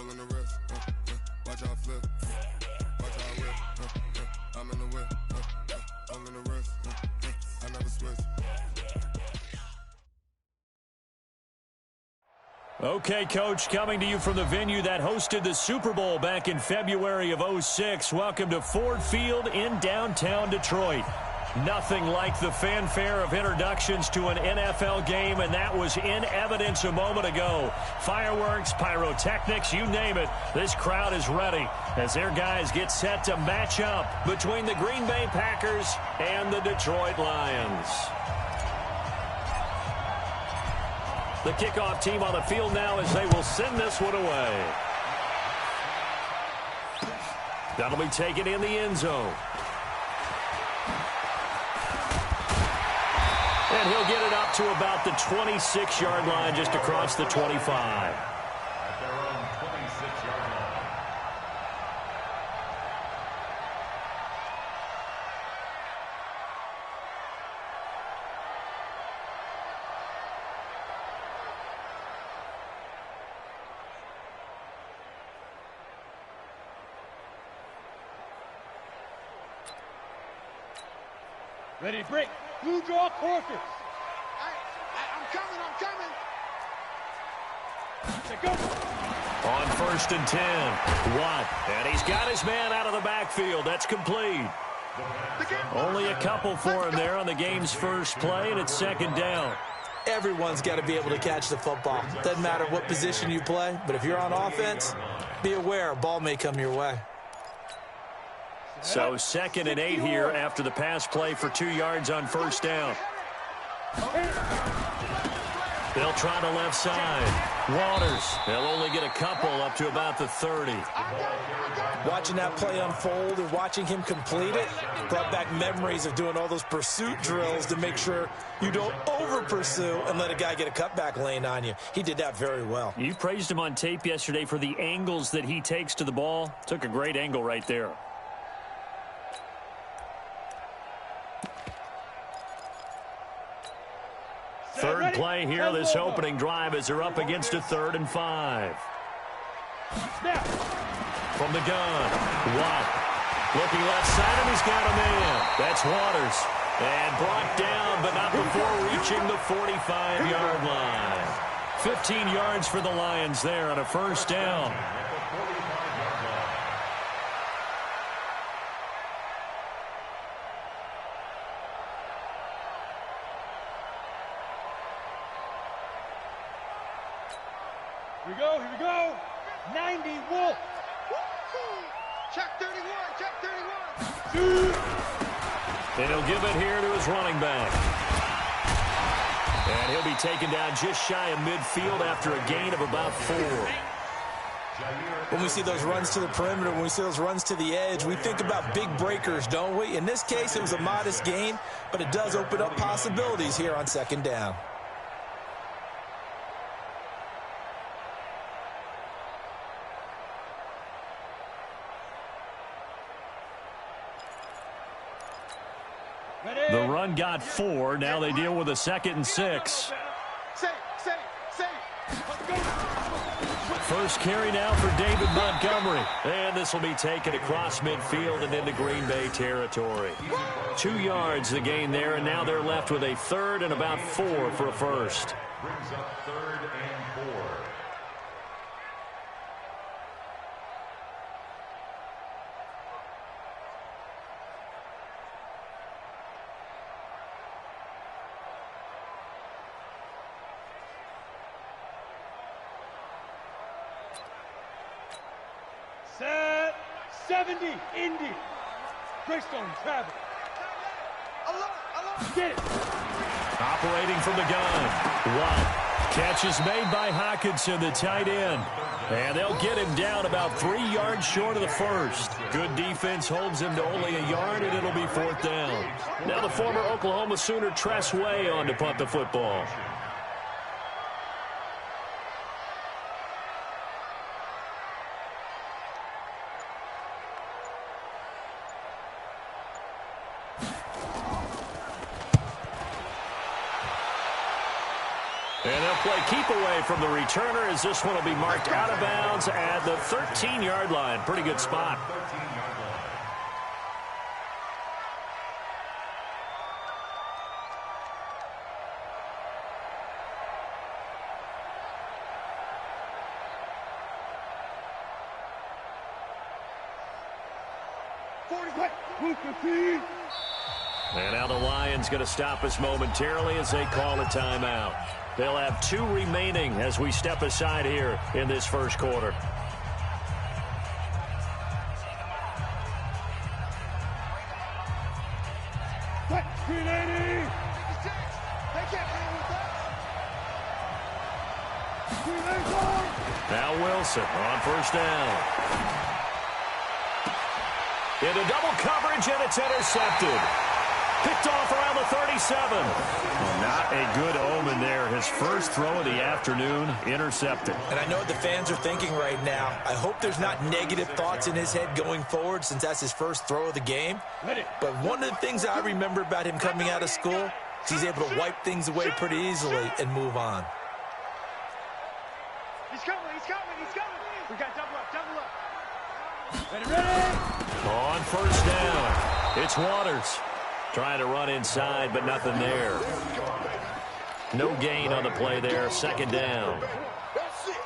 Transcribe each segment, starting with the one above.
All in the wrist, watch out flip, watch out whip, I'm in the whip, all in the wrist, I never switch. Okay, Coach, coming to you from the venue that hosted the Super Bowl back in February of '06. Welcome to Ford Field in downtown Detroit. Nothing like the fanfare of introductions to an NFL game, and that was in evidence a moment ago. Fireworks, pyrotechnics, you name it. This crowd is ready as their guys get set to match up between the Green Bay Packers and the Detroit Lions. The kickoff team on the field now as they will send this one away. That'll be taken in the end zone. And he'll get it up to about the 26-yard line, just across the 25. At their own 26-yard line. Ready to break. Blue draw Corkers. I'm coming. Let's go. On 1st and 10, Watt. And he's got his man out of the backfield. That's complete. Only a couple for him there on the game's first play, and it's 2nd down. Everyone's got to be able to catch the football. Doesn't matter what position you play, but if you're on offense, be aware a ball may come your way. So 2nd and 8 here after the pass play for 2 yards on 1st down. They'll try the left side. Waters. They'll only get a couple up to about the 30. Watching that play unfold and watching him complete it brought back memories of doing all those pursuit drills to make sure you don't over-pursue and let a guy get a cutback lane on you. He did that very well. You praised him on tape yesterday for the angles that he takes to the ball. Took a great angle right there. Third play here, this opening drive, as they're up against a 3rd and 5. From the gun, Watt. Looking left side, and he's got a man. That's Waters. And brought down, but not before reaching the 45-yard line. 15 yards for the Lions there on a 1st down. Here we go. 90 Wolf. Check 31. And he'll give it here to his running back. And he'll be taken down just shy of midfield after a gain of about 4. When we see those runs to the perimeter, when we see those runs to the edge, we think about big breakers, don't we? In this case, it was a modest gain, but it does open up possibilities here on 2nd down. The run got 4. Now they deal with a 2nd and 6. First carry now for David Montgomery. And this will be taken across midfield and into Green Bay territory. 2 yards the gain there, and now they're left with a 3rd and about 4 for a first. Brings up 3rd and 4. Set 70 Indy. Greystone travel. Get it. Operating from the gun. Wow. Catch is made by Hockenson, the tight end. And they'll get him down about 3 yards short of the first. Good defense holds him to only a yard, and it'll be 4th down. Now the former Oklahoma Sooner Tress Way on to punt the football. And they'll play keep away from the returner as this one will be marked out of bounds at the 13-yard line. Pretty good spot. 13-yard line. And now the Lions going to stop us momentarily as they call a timeout. They'll have 2 remaining as we step aside here in this first quarter. Now Wilson on first down. Into double coverage, and it's intercepted. Picked off around the 37. Not a good omen there. His first throw of the afternoon, intercepted. And I know what the fans are thinking right now. I hope there's not negative thoughts in his head going forward since that's his first throw of the game. But one of the things I remember about him coming out of school is he's able to wipe things away pretty easily and move on. He's coming, he's coming, he's coming. We got double up, double up. Ready? On first down, it's Waters. Trying to run inside, but nothing there. No gain on the play there. Second down.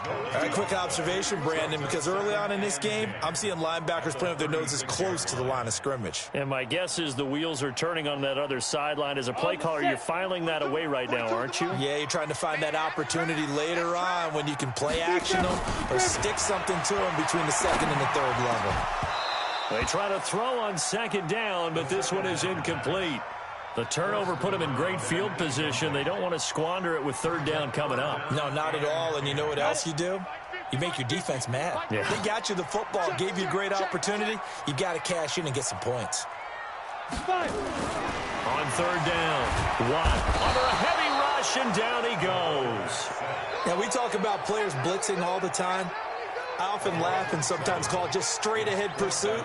All right, quick observation, Brandon, because early on in this game, I'm seeing linebackers playing with their noses close to the line of scrimmage. And my guess is the wheels are turning on that other sideline. As a play caller, you're filing that away right now, aren't you? Yeah, you're trying to find that opportunity later on when you can play action them or stick something to them between the second and the third level. They try to throw on second down, but this one is incomplete. The turnover put them in great field position. They don't want to squander it with third down coming up. No, not at all. And you know what else you do? You make your defense mad. Yeah. They got you the football, gave you a great opportunity. You got to cash in and get some points. On third down, Watt under a heavy rush, and down he goes. Now, we talk about players blitzing all the time. I often laugh and sometimes call it just straight-ahead pursuit.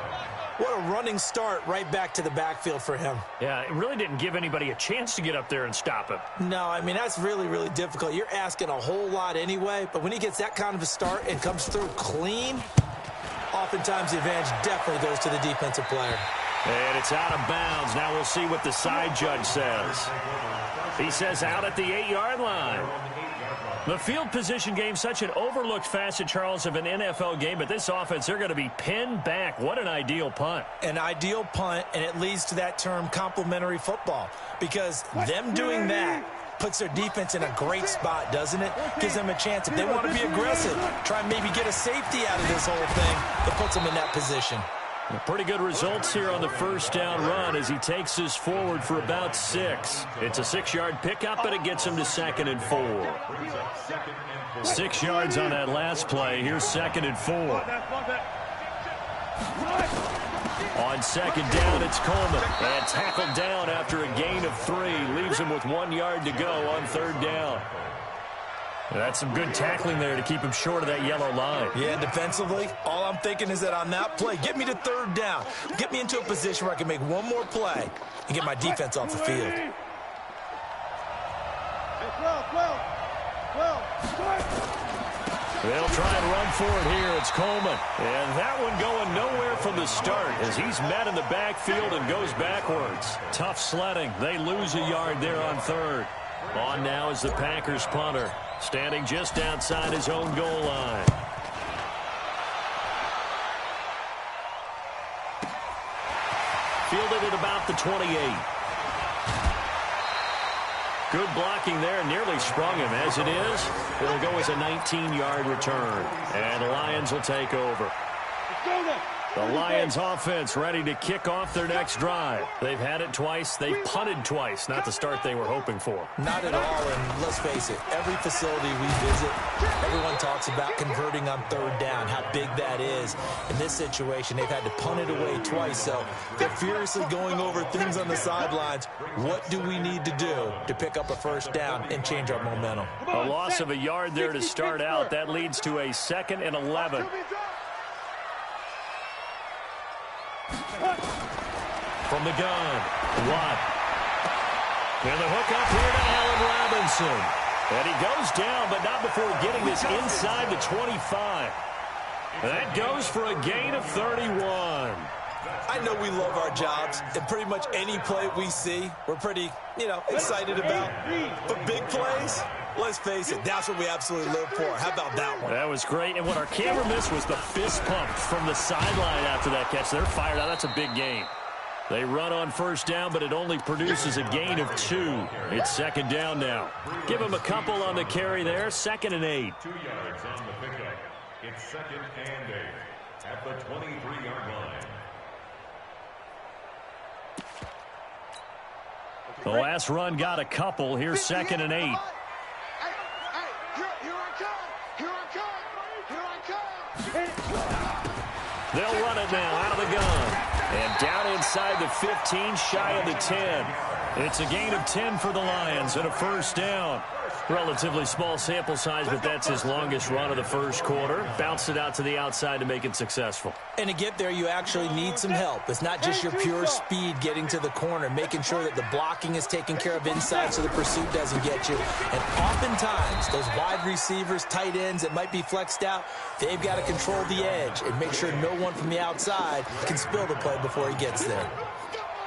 What a running start right back to the backfield for him. Yeah, it really didn't give anybody a chance to get up there and stop him. No, I mean, that's really, really difficult. You're asking a whole lot anyway, but when he gets that kind of a start and comes through clean, oftentimes the advantage definitely goes to the defensive player. And it's out of bounds. Now we'll see what the side judge says. He says out at the 8-yard line. The field position game, such an overlooked facet, Charles, of an NFL game, but this offense, they're going to be pinned back. What an ideal punt. An ideal punt, and it leads to that term complementary football, because them doing that puts their defense in a great spot, doesn't it? Gives them a chance, if they want to be aggressive, try and maybe get a safety out of this whole thing, that puts them in that position. Pretty good results here on the first down run as he takes us forward for about 6. It's a 6-yard pickup, but it gets him to 2nd and 4. 6 yards on that last play. Here's 2nd and 4. On second down, it's Coleman. And tackled down after a gain of 3. Leaves him with 1 yard to go on third down. That's some good tackling there to keep him short of that yellow line. Yeah, defensively, all I'm thinking is that on that play, get me to third down. Get me into a position where I can make one more play and get my defense off the field. They'll try and run for it here. It's Coleman. And that one going nowhere from the start as he's met in the backfield and goes backwards. Tough sledding. They lose a yard there on third. On now is the Packers punter, standing just outside his own goal line. Fielded at about the 28. Good blocking there, nearly sprung him. As it is, it'll go as a 19-yard return. And the Lions will take over. Let's go then. The Lions offense ready to kick off their next drive. They've had it twice. They've punted twice. Not the start they were hoping for. Not at all, and let's face it, every facility we visit, everyone talks about converting on third down, how big that is. In this situation, they've had to punt it away twice, so they're furiously going over things on the sidelines. What do we need to do to pick up a first down and change our momentum? A loss of a yard there to start out. That leads to a 2nd and 11. From the gun, Watt. And the hook up here to Allen Robinson. And he goes down, but not before getting this inside the 25. That goes for a gain of 31. I know we love our jobs, and pretty much any play we see, we're pretty, excited about. But big plays, let's face it, that's what we absolutely live for. How about that one? That was great, and what our camera missed was the fist pump from the sideline after that catch. They're fired out. That's a big gain. They run on first down, but it only produces a gain of 2. It's second down now. Give them a couple on the carry there. 2nd and 8. 2 yards on the pickup. It's 2nd and 8 at the 23-yard line. The last run got a couple. Here's 2nd and 8. Here I come. They'll run it now out of the gun. And down inside the 15, shy of the 10. It's a gain of 10 for the Lions and a first down. Relatively small sample size, but that's his longest run of the first quarter. Bounced it out to the outside to make it successful. And to get there, you actually need some help. It's not just your pure speed getting to the corner, making sure that the blocking is taken care of inside so the pursuit doesn't get you. And oftentimes, those wide receivers, tight ends that might be flexed out, they've got to control the edge and make sure no one from the outside can spill the play before he gets there.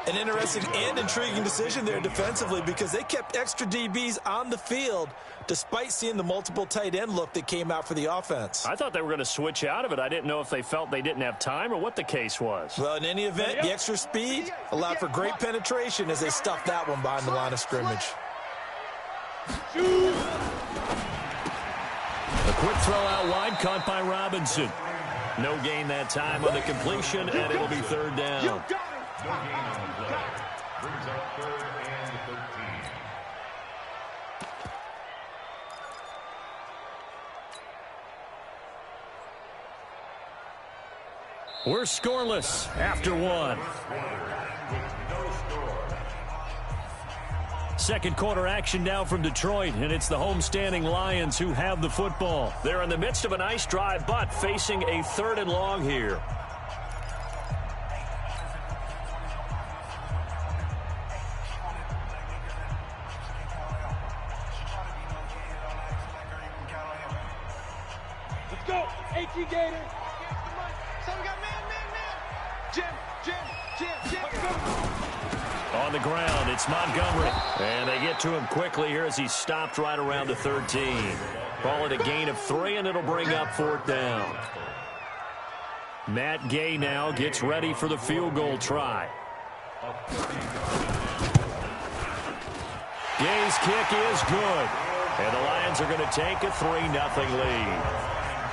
An interesting and intriguing decision there defensively because they kept extra DBs on the field despite seeing the multiple tight end look that came out for the offense. I thought they were going to switch out of it. I didn't know if they felt they didn't have time or what the case was. Well, in any event, the extra speed allowed for great penetration as they stuffed that one behind the line of scrimmage. A quick throw out wide, caught by Robinson. No gain that time on the completion, and it'll be third down. No gain on the play. Brings up 3rd and 13. We're scoreless after 1. Second quarter action now from Detroit, and it's the homestanding Lions who have the football. They're in the midst of a nice drive, but facing a 3rd and long here. Let's go, AT Gators. So we got man. Jim. On the ground, it's Montgomery. And they get to him quickly here as he's stopped right around the 13. Call it a gain of 3, and it'll bring up 4th down. Matt Gay now gets ready for the field goal try. Gay's kick is good. And the Lions are going to take a 3-0 lead.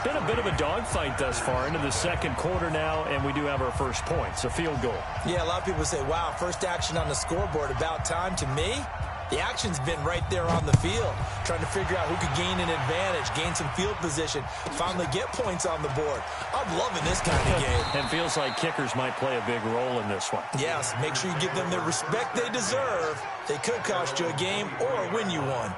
Been a bit of a dogfight thus far into the second quarter now, and we do have our first points, a field goal. Yeah, a lot of people say, wow, first action on the scoreboard, about time. To me, the action's been right there on the field, trying to figure out who could gain an advantage, gain some field position, finally get points on the board. I'm loving this kind of game. And feels like kickers might play a big role in this one. Yes, make sure you give them the respect they deserve. They could cost you a game or win you one.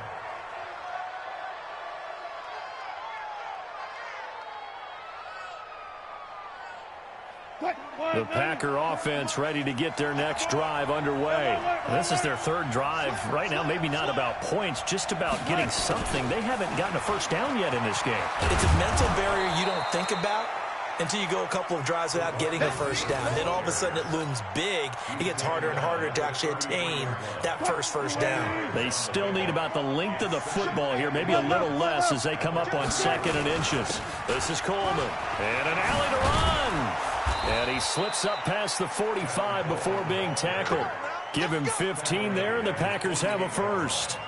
The Packer offense ready to get their next drive underway. This is their 3rd drive. Right now, maybe not about points, just about getting something. They haven't gotten a first down yet in this game. It's a mental barrier you don't think about until you go a couple of drives without getting a first down. Then all of a sudden it looms big. It gets harder and harder to actually attain that first down. They still need about the length of the football here, maybe a little less as they come up on 2nd and inches. This is Coleman. And an alley to run. And he slips up past the 45 before being tackled. Give him 15 there, and the Packers have a first.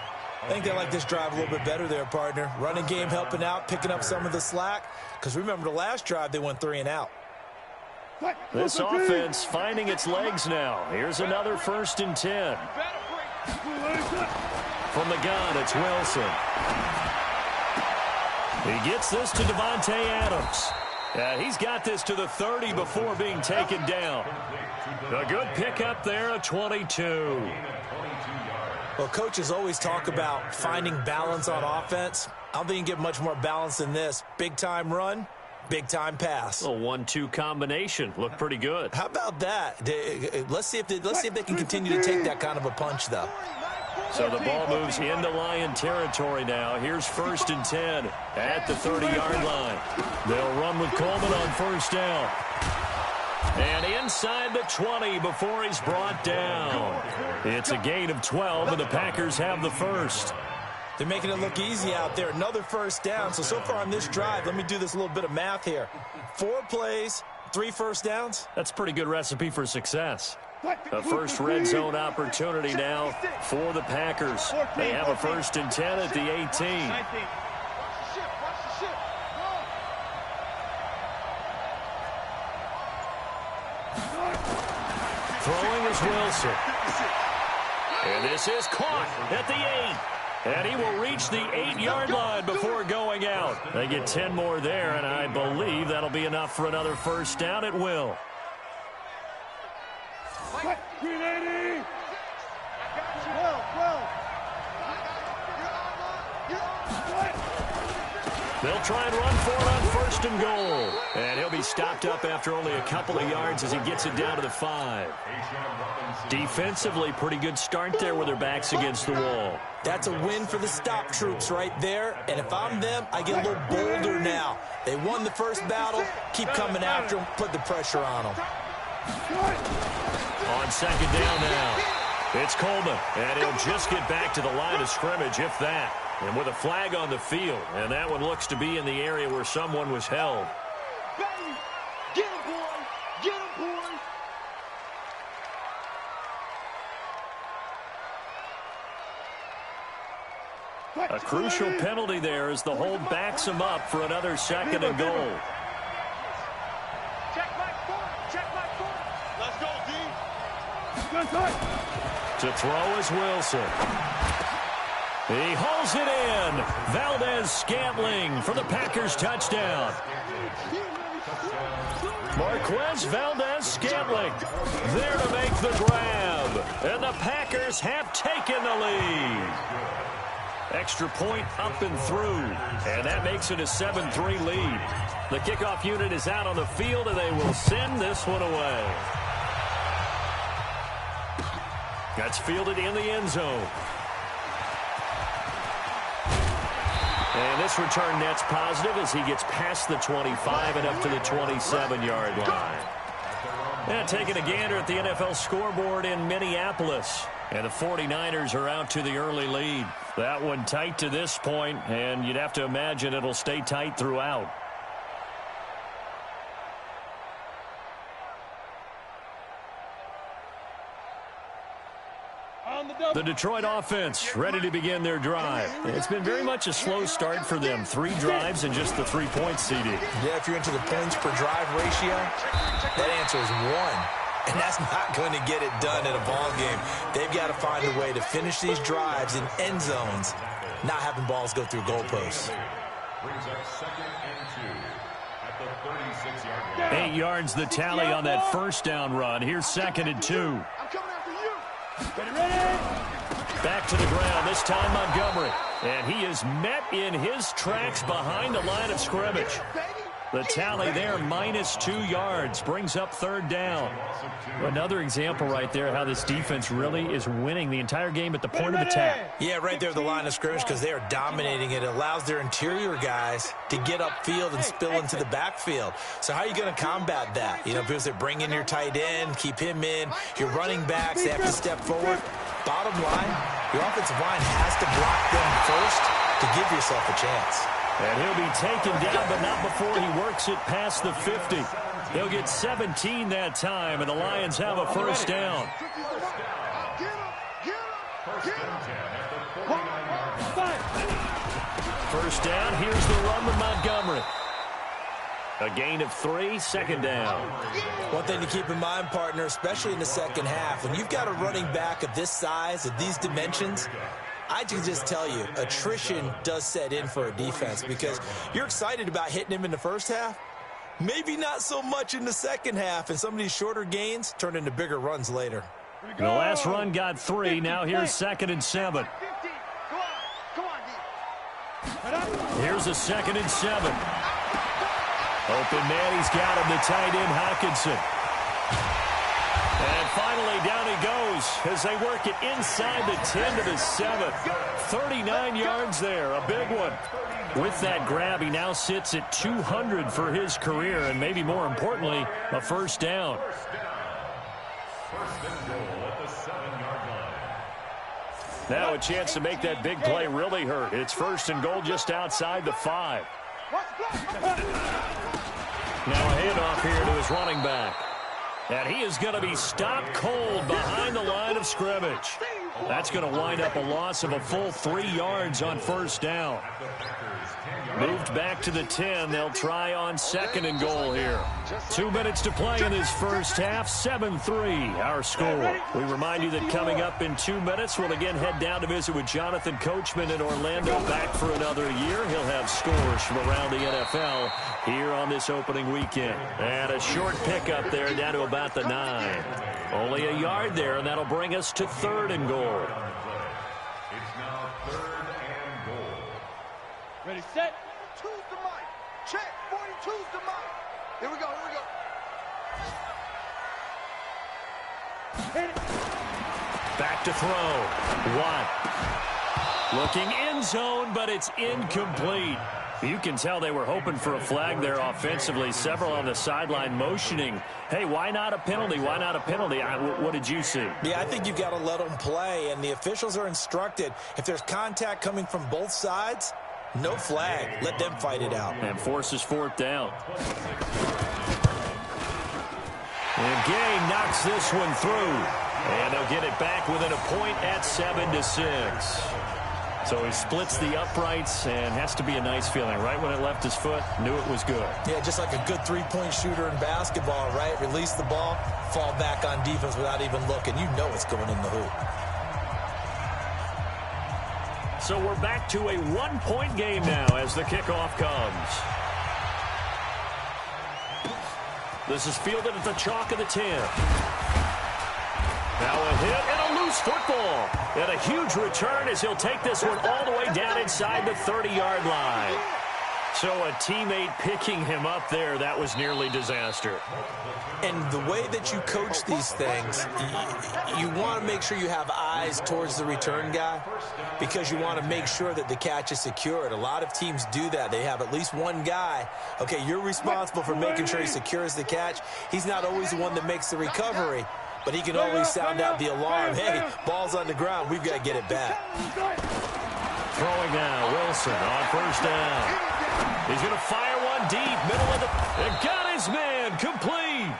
I think they like this drive a little bit better there, partner. Running game helping out, picking up some of the slack. Because remember the last drive, they went 3 and out. This offense finding its legs now. Here's another 1st and 10. From the gun, it's Wilson. He gets this to Devontae Adams. He's got this to the 30 before being taken down. A good pickup there at 22. Well, coaches always talk about finding balance on offense. I don't think you can get much more balance than this. Big-time run, big-time pass. A 1-2 combination. Looked pretty good. How about that? Let's see if they can continue to take that kind of a punch, though. So the ball moves into Lion territory now. Here's 1st and 10 at the 30-yard line. They'll run with Coleman on 1st down. And inside the 20 before he's brought down. It's a gain of 12, and the Packers have the first. They're making it look easy out there. Another 1st down. So far on this drive, let me do this little bit of math here. 4 plays, 3 1st downs. That's a pretty good recipe for success. A first red zone opportunity now for the Packers. They have a 1st and 10 at the 18. Throwing is Wilson. And this is caught at the 8. And he will reach the 8-yard line before going out. They get 10 more there, and I believe that'll be enough for another 1st down at will. They'll try and run for it on 1st and goal. And he'll be stopped up after only a couple of yards as he gets it down to the 5. Defensively, pretty good start there with their backs against the wall. That's a win for the stop troops right there. And if I'm them, I get a little bolder now. They won the first battle. Keep coming after them. Put the pressure on them. On 2nd down now, it's Coleman. And he'll just get back to the line of scrimmage, if that. And with a flag on the field, and that one looks to be in the area where someone was held. Get him, boy! Get him, boy! A crucial penalty there as the hold backs him up for another 2nd and goal. Check my foot! Check my foot! Let's go, D! To throw is Wilson. He hauls it in. Valdez-Scantling for the Packers touchdown. Marquez Valdez-Scantling there to make the grab. And the Packers have taken the lead. Extra point up and through. And that makes it a 7-3 lead. The kickoff unit is out on the field, and they will send this one away. That's fielded in the end zone. And this return net's positive as he gets past the 25 and up to the 27-yard line. And taking a gander at the NFL scoreboard in Minneapolis. And the 49ers are out to the early lead. That one tight to this point, and you'd have to imagine it'll stay tight throughout. The Detroit offense ready to begin their drive. It's been very much a slow start for them. 3 drives and just the 3 points, CD. Yeah, if you're into the points per drive ratio, that answer is 1. And that's not going to get it done in a ball game. They've got to find a way to finish these drives in end zones, not having balls go through goalposts. Brings up 2nd and 2 at the 36-yard line. 8 yards the tally on that 1st down run. Here's 2nd and 2. I'm coming after you! Back to the ground, this time Montgomery. And he is met in his tracks behind the line of scrimmage. The tally there, -2 yards, brings up 3rd down. Another example right there how this defense really is winning the entire game at the point of attack. Yeah, right there at the line of scrimmage because they are dominating it. It allows their interior guys to get upfield and spill into the backfield. So how are you going to combat that? You know, because they bring in your tight end, keep him in. Your running backs, they have to step forward. Bottom line, your offensive line has to block them first to give yourself a chance. And he'll be taken down, but not before he works it past the 50. He'll get 17 that time, and the Lions have a 1st down. First down, here's the run with Montgomery. A gain of 3, 2nd down. One thing to keep in mind, partner, especially in the second half, when you've got a running back of this size, of these dimensions, I can just tell you, attrition does set in for a defense because you're excited about hitting him in the first half. Maybe not so much in the second half, and some of these shorter gains turn into bigger runs later. The last run got 3. Now here's 2nd and 7. Here's a 2nd and 7. Open man, he's got him, the tight end, Hockenson. And finally, down he goes as they work it inside the 10 to the 7. 39 yards there, a big one. With that grab, he now sits at 200 for his career, and maybe more importantly, a first down. Now a chance to make that big play really hurt. It's first and goal just outside the 5. Now a handoff here to his running back. And he is going to be stopped cold behind the line of scrimmage. That's going to wind up a loss of a full 3 yards on first down. Moved back to the 10. They'll try on second and goal here. 2 minutes to play in this first half. 7-3 our score. We remind you that coming up in 2 minutes, we'll again head down to visit with Jonathan Coachman in Orlando, back for another year. He'll have scores from around the NFL here on this opening weekend. And a short pickup there down to about the 9. Only a yard there, and that'll bring us to third and goal. It's now third and goal. Ready, set. 2's the mic. Check. 42's the mic. Here we go. Hit it. Back to throw. Watt. Looking end zone, but it's incomplete. You can tell they were hoping for a flag there offensively. Several on the sideline motioning, hey, why not a penalty? Why not a penalty? What did you see? Yeah, I think you've got to let them play, and the officials are instructed, if there's contact coming from both sides, no flag. Let them fight it out. And forces fourth down. And Gay knocks this one through. And they'll get it back within a point at 7-6. So he splits the uprights, and has to be a nice feeling. Right when it left his foot, knew it was good. Yeah, just like a good three-point shooter in basketball, right? Release the ball, fall back on defense without even looking. You know it's going in the hoop. So we're back to a one-point game now as the kickoff comes. This is fielded at the chalk of the 10. Now a hit and a loose football. And a huge return as he'll take this one all the way down inside the 30-yard line. So a teammate picking him up there, that was nearly disaster. And the way that you coach these things, you want to make sure you have eyes towards the return guy, because you want to make sure that the catch is secured. A lot of teams do that. They have at least one guy. Okay, you're responsible for making sure he secures the catch. He's not always the one that makes the recovery, but he can always sound out the alarm. Hey, ball's on the ground. We've got to get it back. Throwing now, Wilson on first down. He's going to fire one deep, middle of the... And got his man, complete.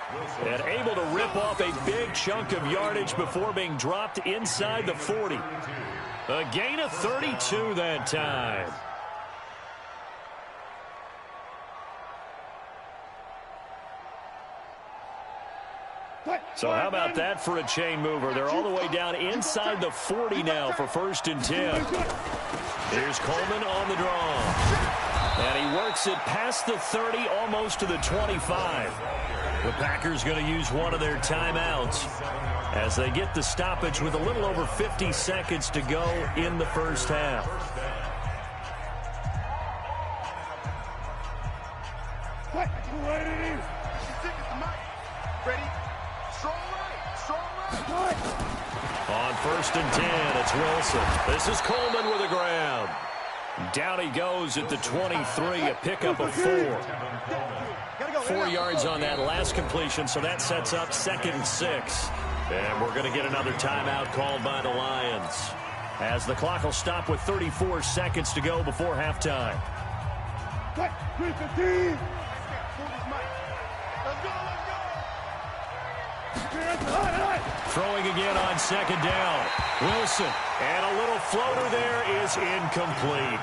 And able to rip off a big chunk of yardage before being dropped inside the 40. A gain of 32 that time. So how about that for a chain mover? They're all the way down inside the 40 now for first and 10. Here's Coleman on the draw. And he works it past the 30, almost to the 25. The Packers going to use one of their timeouts as they get the stoppage with a little over 50 seconds to go in the first half. Ready? On first and 10, it's Wilson. This is Coleman with the grab. Down he goes at the 23, a pickup of 4. 4 yards on that last completion, so that sets up 2nd and 6. And we're going to get another timeout called by the Lions, as the clock will stop with 34 seconds to go before halftime. Throwing again on second down. Wilson, and a little floater there is incomplete.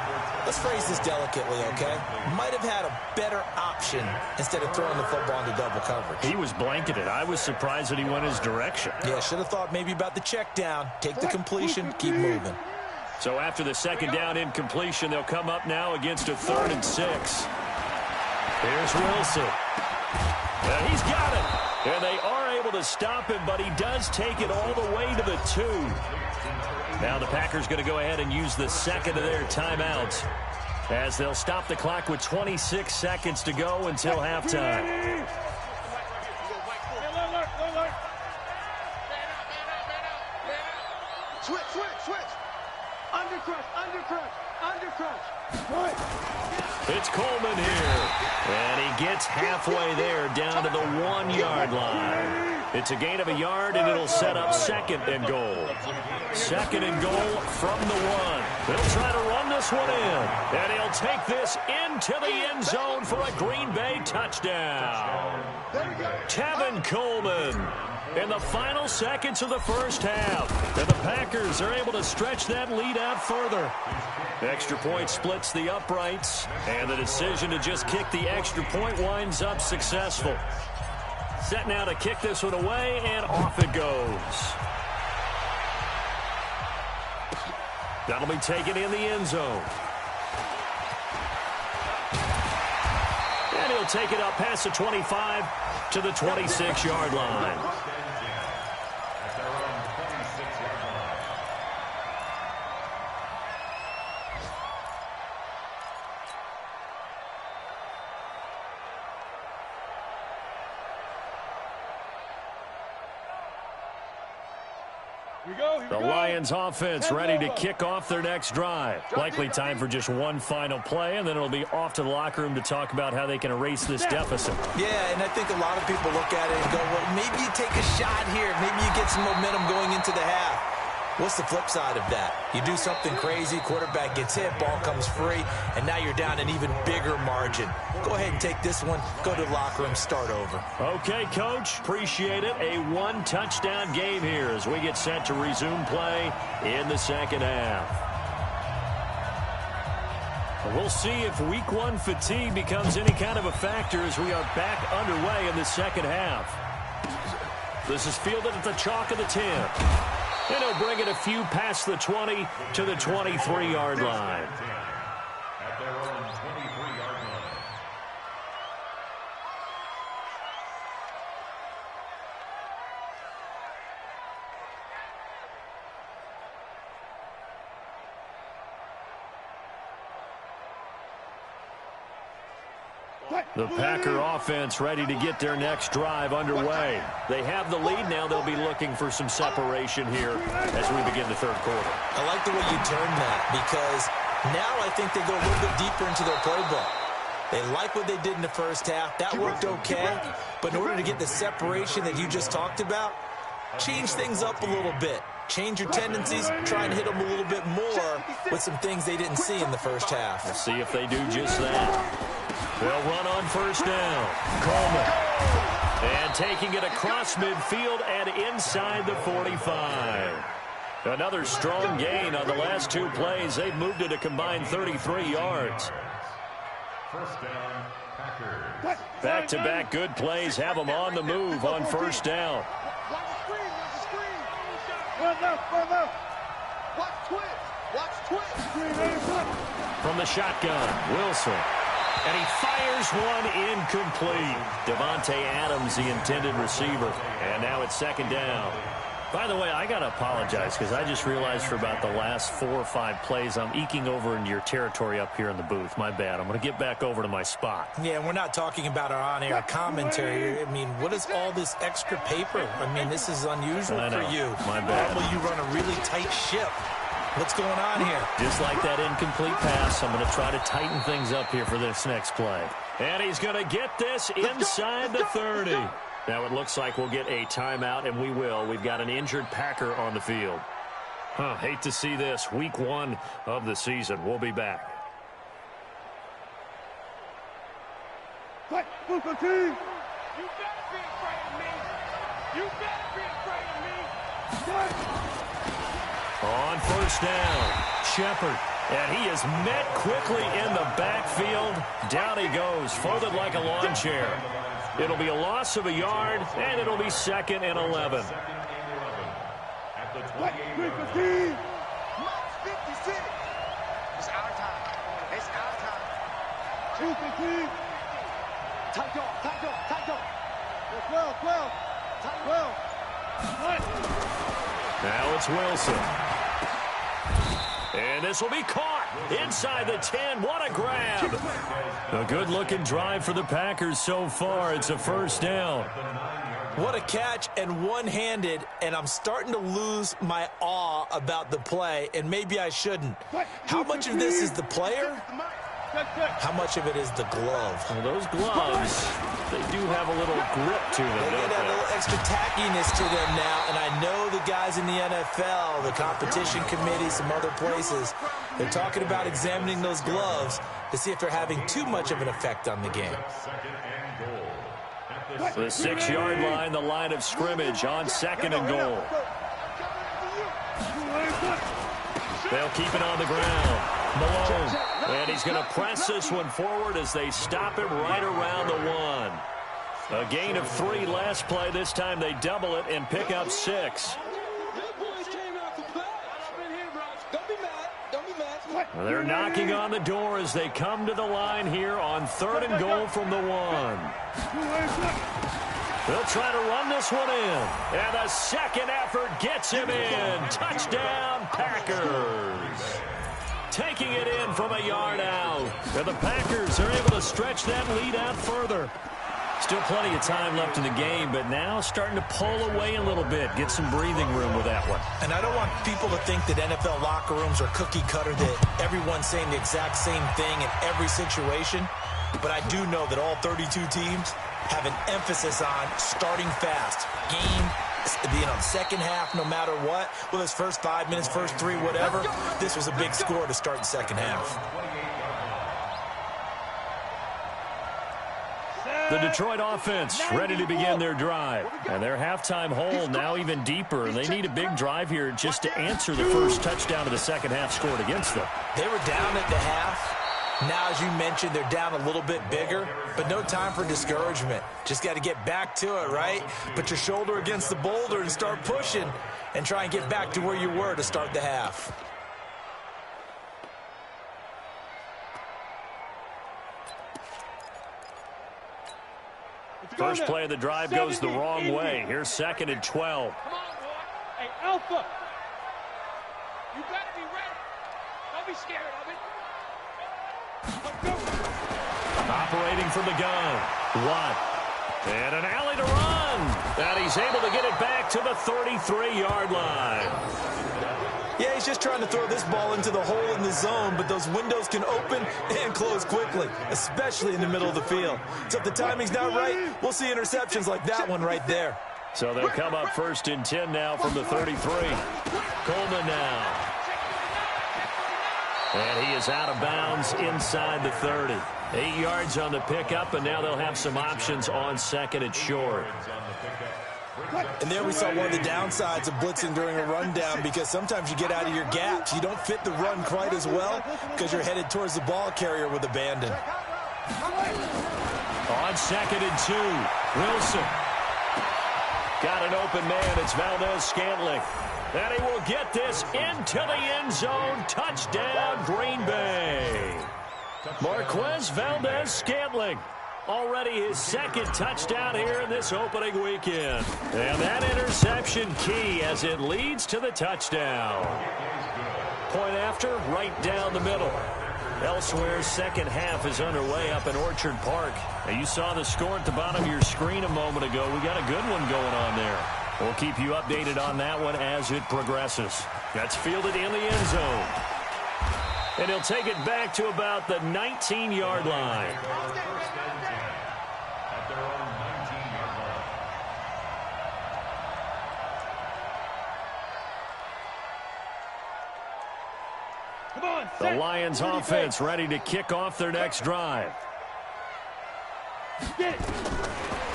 Let's phrase this delicately, okay? Might have had a better option instead of throwing the football into double coverage. He was blanketed. I was surprised that he went his direction. Yeah, should have thought maybe about the check down. Take the completion, keep moving. So after the second down incompletion, they'll come up now against a 3rd and 6. Here's Wilson. And he's got it. And they are able to stop him, but he does take it all the way to the 2. Now the Packers going to go ahead and use the second of their timeouts, as they'll stop the clock with 26 seconds to go until halftime. Switch, switch, switch. Undercrush, undercrush, undercrush. It's Coleman here. And he gets halfway there down to the 1-yard line. It's a gain of a yard, and it'll set up 2nd and goal. 2nd and goal from the 1. They'll try to run this one in. And he'll take this into the end zone for a Green Bay touchdown. Tevin Coleman in the final seconds of the first half. And the Packers are able to stretch that lead out further. Extra point splits the uprights, and the decision to just kick the extra point winds up successful. Set now to kick this one away, and off it goes. That'll be taken in the end zone. And he'll take it up past the 25 to the 26-yard line. The Lions offense ready to kick off their next drive. Likely time for just one final play, and then it'll be off to the locker room to talk about how they can erase this deficit. Yeah, and I think a lot of people look at it and go, well, maybe you take a shot here. Maybe you get some momentum going into the half. What's the flip side of that? You do something crazy, quarterback gets hit, ball comes free, and now you're down an even bigger margin. Go ahead and take this one, go to the locker room, start over. Okay, Coach, appreciate it. A one-touchdown game here as we get set to resume play in the second half. We'll see if week 1 fatigue becomes any kind of a factor as we are back underway in the second half. This is fielded at the chalk of the 10. And he'll bring it a few past the 20 to the 23-yard line. At their own 23-yard line. The Packer offense ready to get their next drive underway. They have the lead now. They'll be looking for some separation here as we begin the third quarter. I like the way you turned that, because now I think they go a little bit deeper into their playbook. They like what they did in the first half. That worked okay. But in order to get the separation that you just talked about, change things up a little bit. Change your tendencies, try and hit them a little bit more with some things they didn't see in the first half. We'll see if they do just that. They'll run on first down. Coleman. And taking it across midfield and inside the 45. Another strong gain on the last 2 plays. They've moved it a combined 33 yards. First down, Packers. Back-to-back good plays have them on the move on first down. Watch the screen, watch the screen. Run left. Watch twitch, watch twitch. From the shotgun, Wilson. And he fires one incomplete. Devontae Adams, the intended receiver. And now it's second down. By the way, I got to apologize because I just realized for about the last 4 or 5 plays, I'm eking over into your territory up here in the booth. My bad. I'm going to get back over to my spot. Yeah, we're not talking about our on-air commentary. I mean, what is all this extra paper? I mean, this is unusual for you. My bad. Normally you run a really tight ship. What's going on here? Just like that incomplete pass, I'm going to try to tighten things up here for this next play. And he's going to get this inside the 30. Now it looks like we'll get a timeout, and we will. We've got an injured Packer on the field. Hate to see this. Week 1 of the season. We'll be back. You better be afraid of me. You better be afraid of me. On first down, Shepard. And he is met quickly in the backfield. Down he goes, folded like a lawn chair. It'll be a loss of a yard, and it'll be 2nd and 11. At the 28-yard line. March 56. It's our time. It's our time. 215. Tight dog. 12. Tight 12. Now it's Wilson. And this will be caught inside the 10. What a grab. A good-looking drive for the Packers so far. It's a first down. What a catch, and one-handed, and I'm starting to lose my awe about the play, and maybe I shouldn't. How much of this is the player? How much of it is the glove? Well, those gloves, they do have a little grip to them. They get a little extra tackiness to them now, and I know the guys in the NFL, the competition committee, some other places, they're talking about examining those gloves to see if they're having too much of an effect on the game. The 6-yard line, the line of scrimmage on 2nd and goal. They'll keep it on the ground. Malone, and he's going to press this one forward as they stop him right around the 1. A gain of 3 last play. This time they double it and pick up 6. Well, they're knocking on the door as they come to the line here on 3rd and goal from the 1. They'll try to run this one in. And the second effort gets him in. Touchdown, Packers. Taking it in from a yard out. And the Packers are able to stretch that lead out further. Still plenty of time left in the game, but now starting to pull away a little bit. Get some breathing room with that one. And I don't want people to think that NFL locker rooms are cookie cutter, that everyone's saying the exact same thing in every situation. But I do know that all 32 teams have an emphasis on starting fast. Game, second half, no matter what. Whether it's first 5 minutes, first 3, whatever. This was a big score to start the second half. The Detroit offense ready to begin their drive. And their halftime hole now even deeper. And they need a big drive here just to answer the first touchdown of the second half scored against them. They were down at the half. Now, as you mentioned, they're down a little bit bigger, but no time for discouragement. Just got to get back to it, right? Put your shoulder against the boulder and start pushing and try and get back to where you were to start the half. First play of the drive goes the wrong way. Here's 2nd and 12. Come on, boy. Hey, Alpha. You got to be ready. Don't be scared of it. Operating from the gun. Watt. And an alley to run. And he's able to get it back to the 33-yard line. Yeah, he's just trying to throw this ball into the hole in the zone, but those windows can open and close quickly, especially in the middle of the field. So if the timing's not right, we'll see interceptions like that one right there. So they'll come up 1st and 10 now from the 33. Coleman now. And he is out of bounds inside the 30. 8 yards on the pickup, and now they'll have some options on 2nd and short. And there we saw one of the downsides of blitzing during a rundown, because sometimes you get out of your gaps. You don't fit the run quite as well because you're headed towards the ball carrier with abandon. On 2nd and 2, Wilson. Got an open man. It's Valdez-Scantling. And he will get this into the end zone. Touchdown, Green Bay. Marquez Valdez-Scantling. Already his 2nd touchdown here in this opening weekend. And that interception key as it leads to the touchdown. Point after, right down the middle. Elsewhere, second half is underway up in Orchard Park. Now, you saw the score at the bottom of your screen a moment ago. We got a good one going on there. We'll keep you updated on that one as it progresses. That's fielded in the end zone. And he'll take it back to about the 19-yard line. The Lions offense ready to kick off their next drive.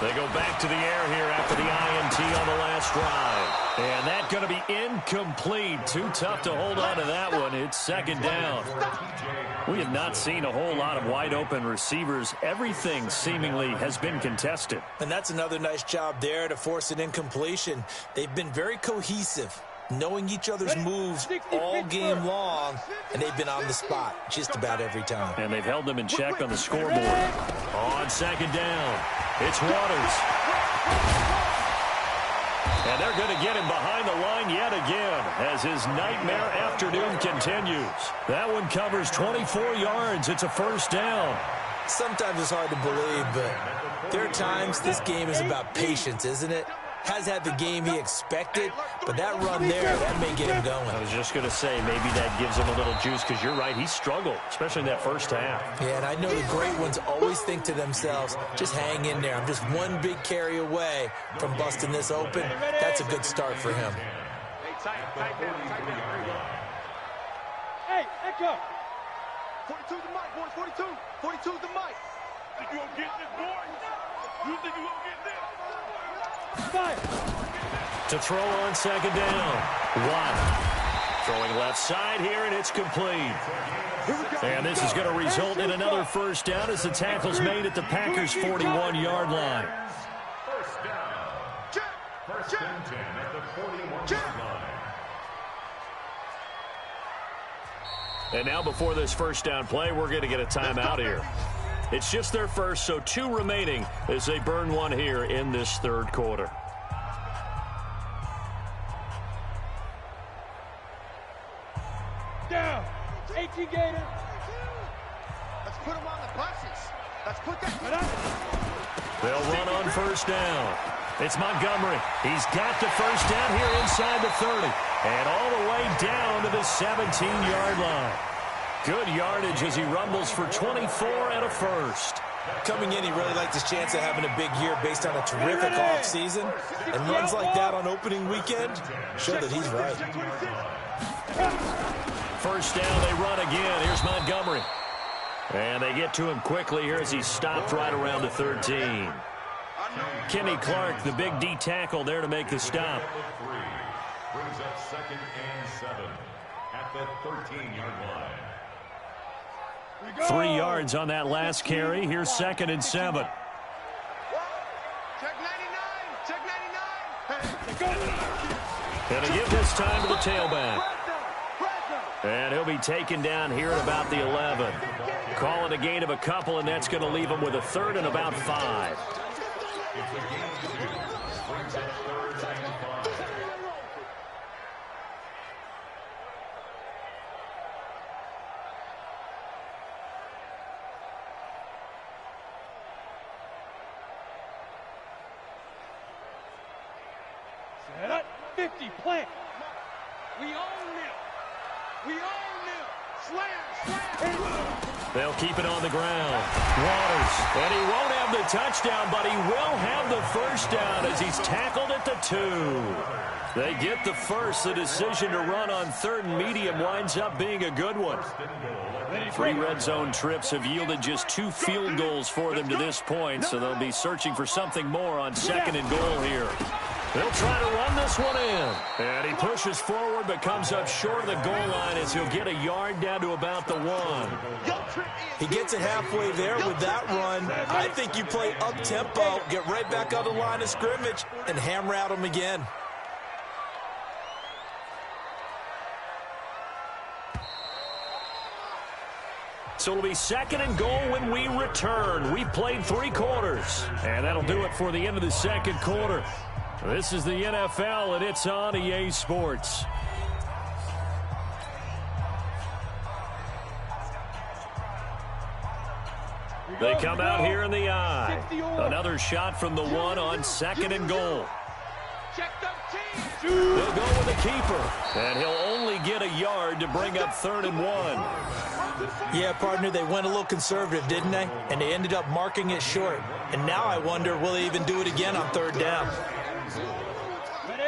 They go back to the air here after the INT on the last drive. And that's going to be incomplete. Too tough to hold on to that one. It's 2nd down. We have not seen a whole lot of wide open receivers. Everything seemingly has been contested. And that's another nice job there to force an incompletion. They've been very cohesive, knowing each other's moves all game long, and they've been on the spot just about every time. And they've held them in check on the scoreboard. On 2nd down, it's Waters. And they're going to get him behind the line yet again as his nightmare afternoon continues. That one covers 24 yards. It's a 1st down. Sometimes it's hard to believe, but there are times this game is about patience, isn't it? Has had the game he expected, but that run there, that may get him going. I was just going to say, maybe that gives him a little juice, because you're right, he struggled, especially in that first half. Yeah, and I know the great ones always think to themselves, just hang in there. I'm just one big carry away from busting this open. That's a good start for him. Hey, echo. 42's the mic, boys, 42. 42's the mic. Think you gonna get this, boy? You think you gonna get this? Fire. To throw on second down. Watt throwing left side here, and it's complete. And this is going to result in another first down as the tackle's made at the Packers' 41-yard line. First down. First and 10 at the 41-yard line. And now before this first down play, we're going to get a timeout here. It's just their first, so 2 remaining as they burn one here in this third quarter. Down. 18 Gator. Let's put them on the buses. Let's put that. They'll run on first down. It's Montgomery. He's got the first down here inside the 30. And all the way down to the 17-yard line. Good yardage as he rumbles for 24 and a first. Coming in, he really liked his chance of having a big year based on a terrific offseason. And runs like that on opening weekend show that he's right. First down, they run again. Here's Montgomery. And they get to him quickly here as he's stopped right around the 13. Kenny Clark, the big D tackle there to make the stop. Brings up second and 7 at the 13-yard line. 3 yards on that last carry. Here's second and 7. Check 99. Check 99. Going to give this time to the tailback. And he'll be taken down here at about the 11. Call it a gain of a couple, and that's going to leave him with a third and about 5. Brings up third and 5. Set up. 50. Plant. We own them. We own them. Slam. They'll keep it on the ground. Waters. And he won't have the touchdown, but he will have the first down as he's tackled at the 2. They get the first. The decision to run on third and medium winds up being a good one. 3 red zone trips have yielded just 2 field goals for them to this point, so they'll be searching for something more on second and goal here. They'll try to run this one in. And he pushes forward but comes up short of the goal line as he'll get a yard down to about the 1. He gets it halfway there with that run. I think you play up-tempo, get right back on the line of scrimmage, and hammer at him again. So it'll be second and goal when we return. We've played 3 quarters. And that'll do it for the end of the second quarter. This is the NFL, and it's on EA Sports. They come out here in the eye. Another shot from the 1 on second and goal. Check 13. They'll go with the keeper, and he'll only get a yard to bring up third and 1. Yeah, partner, they went a little conservative, didn't they? And they ended up marking it short. And now I wonder, will they even do it again on third down?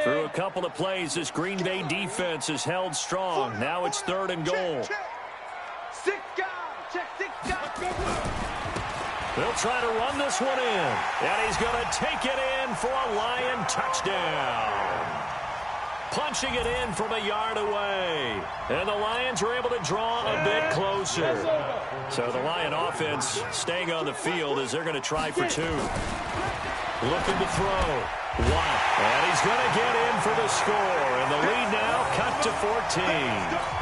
Through a couple of plays, this Green Bay defense is held strong. Now it's third and goal. Check. 6 guys. Check 6 guys. They'll try to run this one in. And he's going to take it in for a Lion touchdown. Punching it in from a yard away. And the Lions are able to draw a bit closer. So the Lion offense staying on the field as they're going to try for 2. Looking to throw. Watt. And he's going to get in for the score. And the lead now cut to 14.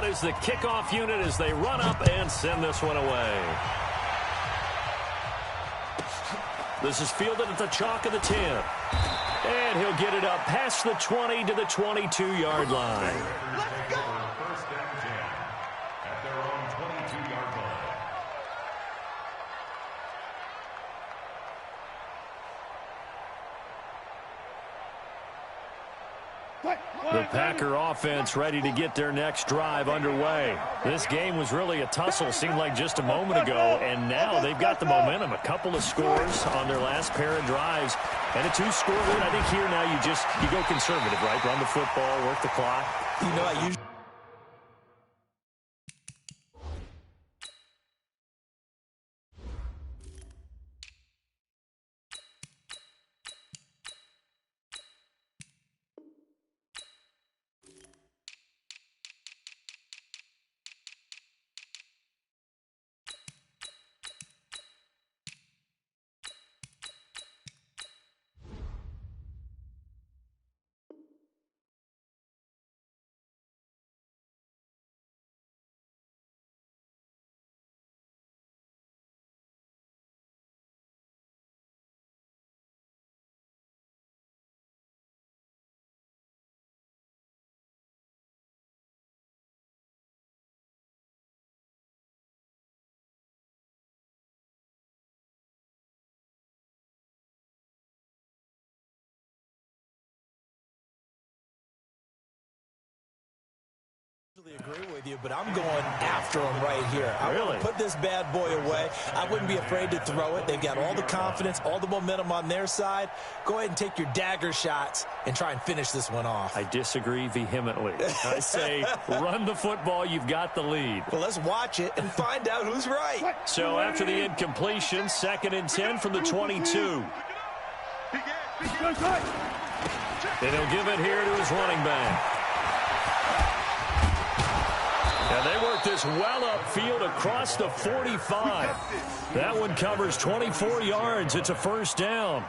out is the kickoff unit as they run up and send this one away. This is fielded at the chalk of the 10. And he'll get it up past the 20 to the 22-yard line. Let's go! First down 10 at their own 22-yard line. The Packer offense ready to get their next drive underway. This game was really a tussle, seemed like just a moment ago, and now they've got the momentum. A couple of scores on their last pair of drives, and a 2-score lead. I think here now you go conservative, right? Run the football, work the clock. You know, I usually... agree with you, but I'm going after him right here. I want to put this bad boy away. I wouldn't be afraid to throw it. They've got all the confidence, all the momentum on their side. Go ahead and take your dagger shots and try and finish this one off. I disagree vehemently. I say run the football. You've got the lead. Well, let's watch it and find out who's right. So after the incompletion, 2nd and 10 from the 22. And he'll give it here to his running back. And they work this well upfield across the 45. That one covers 24 yards. It's a first down.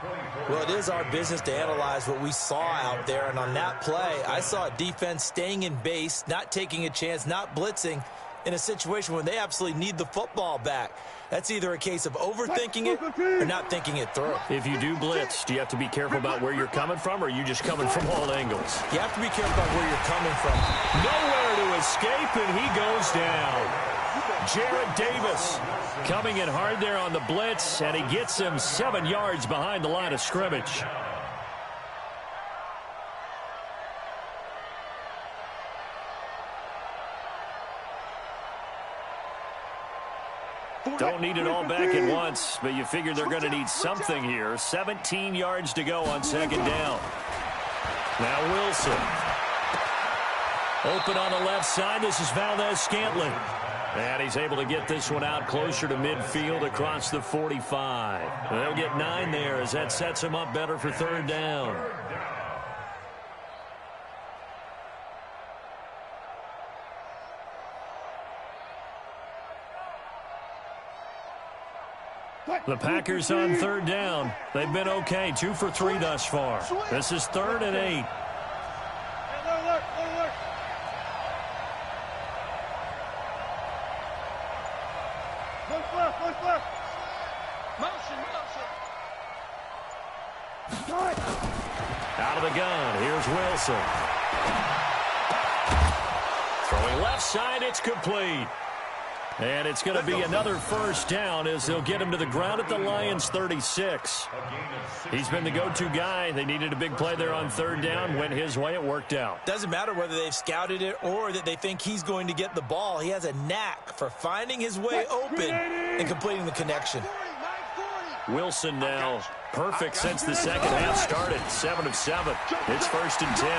Well, it is our business to analyze what we saw out there. And on that play, I saw a defense staying in base, not taking a chance, not blitzing in a situation where they absolutely need the football back. That's either a case of overthinking it or not thinking it through. If you do blitz, do you have to be careful about where you're coming from, or are you just coming from all angles? You have to be careful about where you're coming from. Nowhere to escape, and he goes down. Jarrad Davis coming in hard there on the blitz, and he gets him 7 yards behind the line of scrimmage. Don't need it all back at once, but you figure they're going to need something here. 17 yards to go on 2nd down. Now Wilson. Open on the left side. This is Valdes-Scantling. And he's able to get this one out closer to midfield across the 45. They'll get 9 there as that sets him up better for 3rd down. The Packers on 3rd down. They've been okay. 2 for 3 thus far. This is 3rd and 8. Out of the gun. Here's Wilson. Throwing left side. It's complete. And it's going to be another first down as they'll get him to the ground at the Lions' 36. He's been the go-to guy. They needed a big play there on 3rd down. Went his way. It worked out. Doesn't matter whether they've scouted it or that they think he's going to get the ball. He has a knack for finding his way open and completing the connection. Wilson now perfect since the second half started. 7 of 7. It's 1st and 10.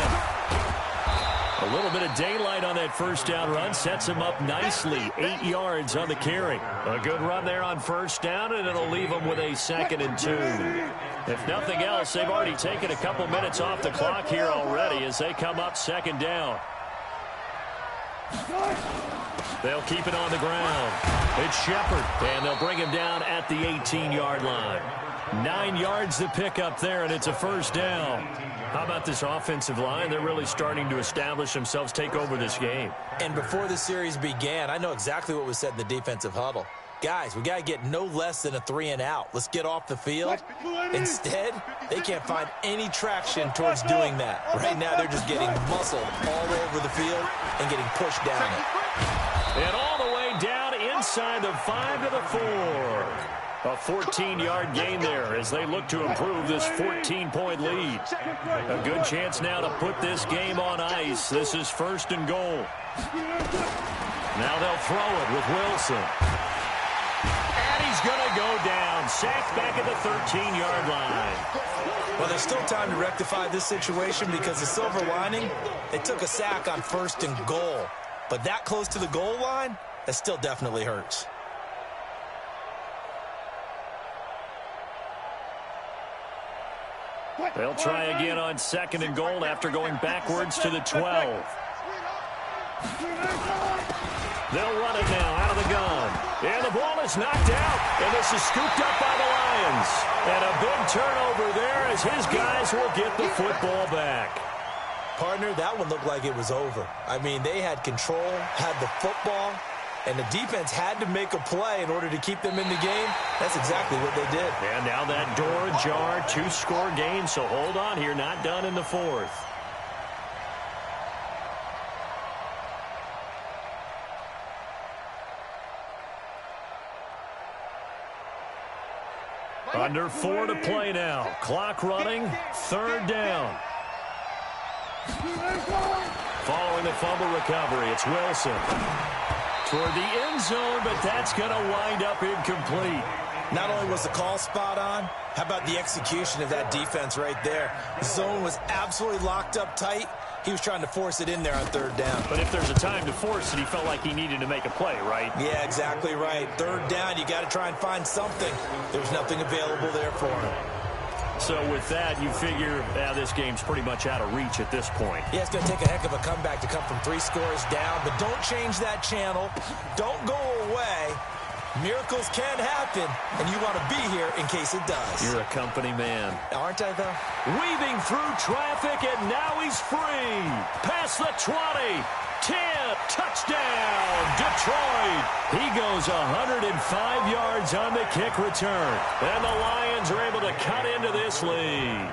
A little bit of daylight on that first down run sets him up nicely. 8 yards on the carry. A good run there on 1st down, and it'll leave him with a 2nd and 2. If nothing else, they've already taken a couple minutes off the clock here already as they come up 2nd down. They'll keep it on the ground. It's Shepard, and they'll bring him down at the 18-yard line. 9 yards to pick up there, and it's a first down. How about this offensive line? They're really starting to establish themselves, take over this game. And before the series began, I know exactly what was said in the defensive huddle. Guys, we got to get no less than a 3-and-out. Let's get off the field. Instead, they can't find any traction towards doing that. Right now, they're just getting muscled all over the field and getting pushed down it. And all the way down inside the 5 to the 4. A 14-yard gain there as they look to improve this 14-point lead. A good chance now to put this game on ice. This is 1st and goal. Now they'll throw it with Wilson. And he's going to go down. Sacked back at the 13-yard line. Well, there's still time to rectify this situation because the silver lining, they took a sack on 1st and goal. But that close to the goal line, that still definitely hurts. They'll try again on 2nd and goal after going backwards to the 12. They'll run it now out of the gun. And the ball is knocked out. And this is scooped up by the Lions. And a big turnover there as his guys will get the football back. Partner, that one looked like it was over. I mean, they had control, had the football, and the defense had to make a play in order to keep them in the game. That's exactly what they did. And now that door ajar, 2-score game, so hold on here, not done in the 4th. Under 4 to play now. Clock running, 3rd down. Following the fumble recovery, it's Wilson. Toward the end zone, but that's going to wind up incomplete. Not only was the call spot on, how about the execution of that defense right there? The zone was absolutely locked up tight. He was trying to force it in there on 3rd down. But if there's a time to force it, he felt like he needed to make a play, right? Yeah, exactly right. 3rd down, you got to try and find something. There's nothing available there for him. So with that, you figure this game's pretty much out of reach at this point. Yeah, it's going to take a heck of a comeback to come from 3 scores down, but don't change that channel. Don't go away. Miracles can happen, and you want to be here in case it does. You're a company man. Aren't I, though? Weaving through traffic, and now he's free. Past the 20. 10. Touchdown, Detroit. He goes 105 yards on the kick return. And the Lions are able to cut into this lead.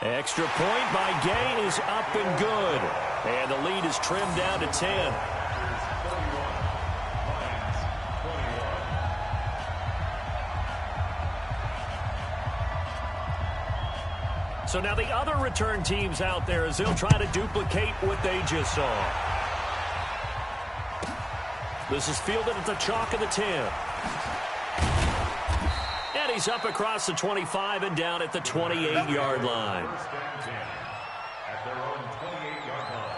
Extra point by Gay is up and good. And the lead is trimmed down to 10. So now the other return teams out there as they'll try to duplicate what they just saw. This is fielded at the chalk of the 10. And he's up across the 25 and down at the 28-yard line. At their own 28-yard line.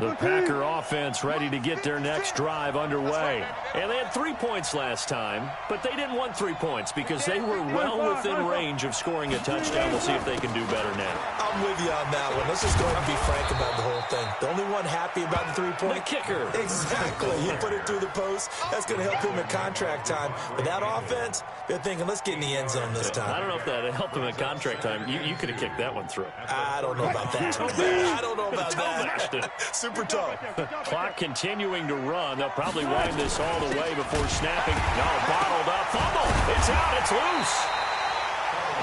The Packer offense ready to get their next drive underway. And they had 3 points last time, but they didn't want 3 points because they were well within range of scoring a touchdown. We'll see if they can do better now. I'm with you on that one. Let's just go ahead and be frank about the whole thing. The only one happy about the 3-point? The kicker. Exactly. He put it through the post. That's going to help him at contract time. But that offense, they're thinking, let's get in the end zone this time. I don't know if that helped him at contract time. You could have kicked that one through. I don't know about that. I don't know about that. Super toe. Clock continuing to run. They'll probably wind this all the way before snapping. No, bottled up. Fumble. It's out. It's loose.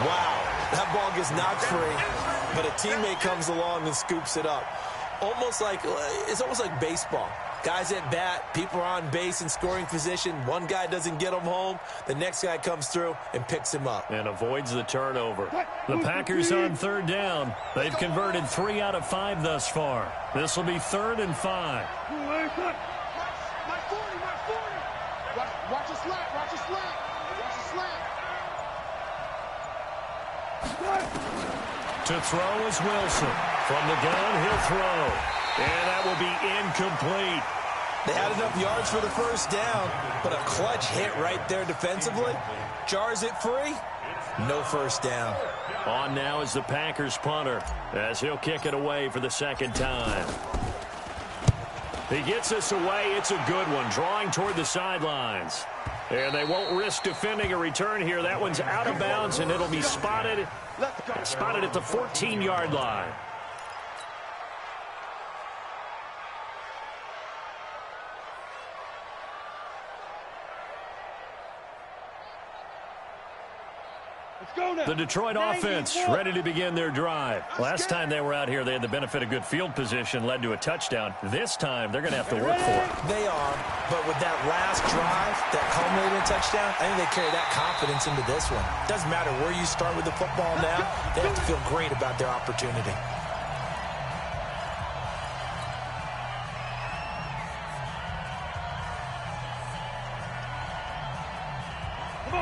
Wow. That ball gets knocked free, but a teammate comes along and scoops it up. It's almost like baseball. Guys at bat, people are on base in scoring position. One guy doesn't get him home. The next guy comes through and picks him up. And avoids the turnover. The Packers on 3rd down. They've converted 3 out of 5 thus far. This will be 3rd and 5. My 40. Watch a slant. Watch a slant. To throw is Wilson. From the gun, he'll throw. And that will be incomplete. They had enough yards for the first down, but a clutch hit right there defensively. Jars it free. No first down. On now is the Packers punter as he'll kick it away for the second time. He gets this away. It's a good one, drawing toward the sidelines. And they won't risk defending a return here. That one's out of bounds, and it'll be spotted at the 14-yard line. The Detroit offense ready to begin their drive. Last time they were out here, they had the benefit of good field position, led to a touchdown. This time, they're going to have to work for it. They are, but with that last drive that culminated in a touchdown, I think they carry that confidence into this one. Doesn't matter where you start with the football now, they have to feel great about their opportunity.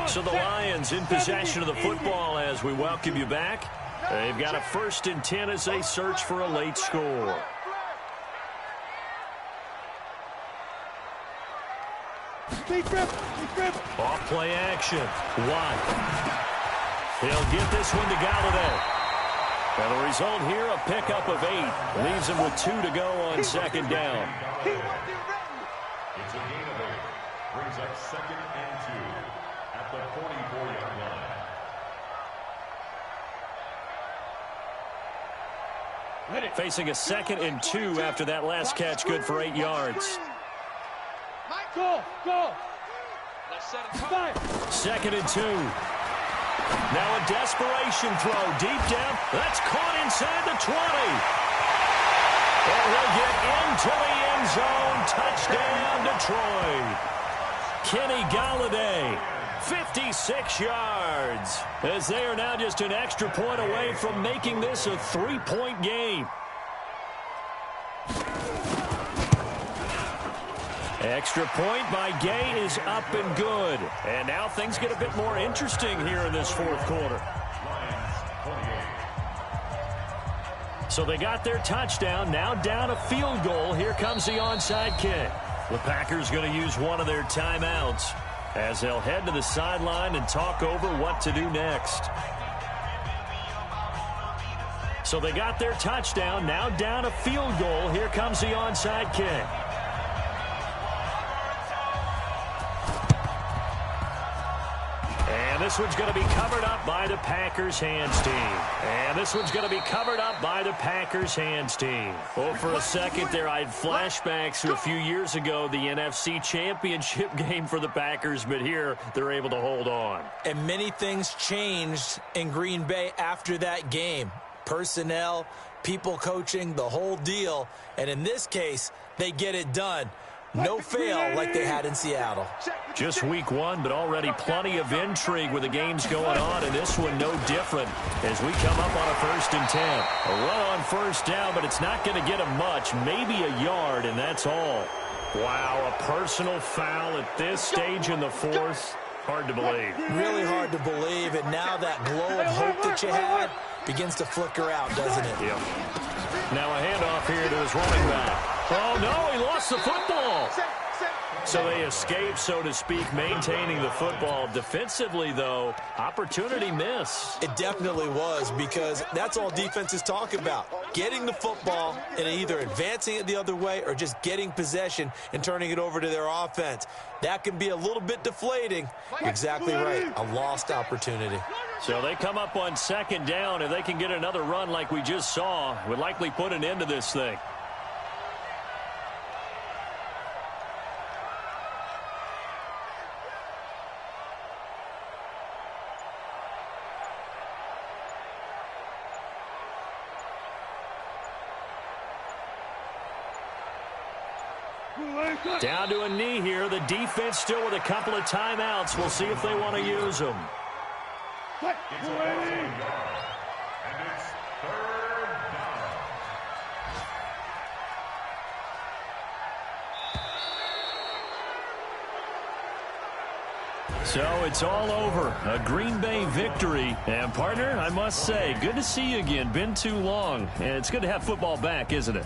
So the Lions in possession of the football as we welcome you back. They've got a 1st and 10 as they search for a late score. Off play action. Watt. He'll get this one to Galladay. And the result here, a pickup of 8. Leaves him with 2 to go on second down. It's a gain of 8. Brings up 2nd and 2 at the 44-yard line. Facing a 2nd and 2 after that last catch, good for 8 yards. Go. 2nd and 2. Now a desperation throw deep down. That's caught inside the 20. And he'll get into the end zone. Touchdown, Detroit. Kenny Galladay, 56 yards, as they are now just an extra point away from making this a 3-point game. Extra point by Gay is up and good. And now things get a bit more interesting here in this 4th quarter. So they got their touchdown, now down a field goal. Here comes the onside kick. The Packers going to use one of their timeouts as they'll head to the sideline and talk over what to do next. So they got their touchdown, now down a field goal. Here comes the onside kick. And this one's going to be covered up by the Packers hands team. And this one's going to be covered up by the Packers hands team. Oh, for a second there, I had flashbacks to a few years ago, the NFC Championship game for the Packers, but here they're able to hold on. And many things changed in Green Bay after that game. Personnel, people coaching, the whole deal. And in this case, they get it done. No fail like they had in Seattle. Just week 1, but already plenty of intrigue with the games going on, and this one no different as we come up on a 1st and 10. A run on 1st down, but it's not going to get him much, maybe a yard, and that's all. Wow, a personal foul at this stage in the 4th. Hard to believe. Really hard to believe, and now that glow of hope that you had begins to flicker out, doesn't it? Yep. Now a handoff here to his running back. Oh, no, he lost the football. So they escape, so to speak, maintaining the football. Defensively, though, opportunity miss. It definitely was, because that's all defenses talk about. Getting the football and either advancing it the other way or just getting possession and turning it over to their offense. That can be a little bit deflating. You're exactly right. A lost opportunity. So they come up on 2nd down. If they can get another run like we just saw, would likely put an end to this thing. Down to a knee here. The defense still with a couple of timeouts. We'll see if they want to use them. It's a 1-yard, and it's 3rd down. So it's all over. A Green Bay victory. And, partner, I must say, good to see you again. Been too long. And it's good to have football back, isn't it?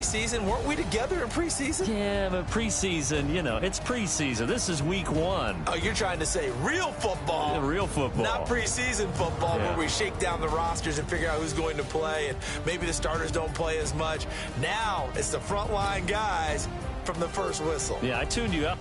Season, weren't we together in preseason? Yeah, but preseason, you know, it's preseason. This is week 1. Oh, you're trying to say real football. Real football. Not preseason football Yeah. where we shake down the rosters and figure out who's going to play, and maybe the starters don't play as much. Now it's the frontline guys from the first whistle. Yeah, I tuned you up.